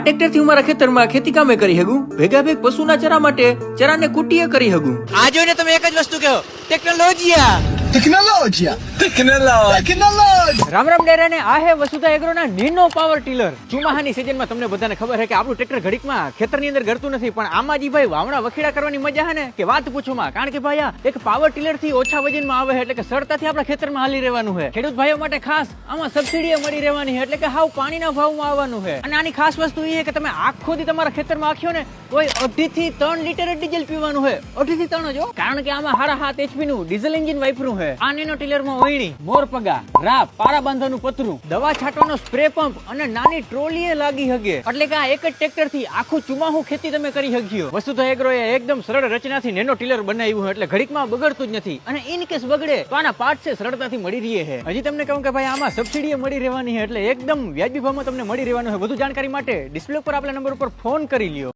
Tractor થી હું મારા ખેતરમાં ખેતી કામે કરી હગું, ભેગા ભેગ પશુના ચરા માટે ચરાને કુટીએ કરી હગું. આ જોઈને તમે એક જ વસ્તુ કહો, ટેકનોલોજીયા. રામ રામ ડેરાને આ હે વસુધા એગ્રોના નીનો પાવર ટીલર. ચોમાહાની સિઝનમાં તમને બધાને ખબર છે કે આપણું ટ્રેક્ટર ઘડીકમાં ખેતરની અંદર ગરતું નથી, પણ આમાં જી ભાઈ વાવણા વખેડા કરવાની મજા હે ને કે વાત પૂછો માં. કારણ કે ભાઈ આ એક પાવર ટીલર થી ઓછા વજનમાં આવે છે, એટલે કે સરળતાથી આપણા ખેતરમાં હાલી રહેવાનું છે. ખેડૂત ભાઈઓ માટે ખાસ આમાં સબસિડી મળી રહેવાની છે, એટલે કે હાવ પાણીના ભાવમાં આવવાનું છે. અને આની ખાસ વસ્તુ એ છે કે તમે આખો દી તમારા ખેતરમાં આખ્યો ને તોય 2.5 થી 3 લીટર ડીઝલ પીવાનું છે. 2.5 થી 3 જો, કારણ કે આમાં 7.5 HP નું ડીઝલ એન્જિન વાપર્યું છે. આ નેનો ટીલરમાં ઓયણી, મોરપગા, રાપ, પારા બાંધવાનું પતરું, દવા છાંટવાનો સ્પ્રે પંપ અને નાની ટ્રોલીએ લાગી હગે. એટલે કે આ એક જ ટ્રેક્ટર થી આખું ચુમાહુ ખેતી તમે કરી હગ્યો. વસુધા એગ્રોએ એકદમ સરળ રચનાથી નેનો ટીલર બનાવ્યું એટલે ઘડીકમાં બગડતું જ નથી. અને ઇન કેસ બગડે તો આના પાર્ટ છે સરળતાથી મળી રહે છે. હજી તમને કહું કે ભાઈ આમાં સબસિડી મળી રહેવાની છે, એટલે એકદમ વ્યાજબી ભાવમાં તમને મળી રહેવાનું છે. વધુ જાણકારી માટે ડિસ્પ્લે પર આપેલા નંબર ઉપર ફોન કરી લ્યો.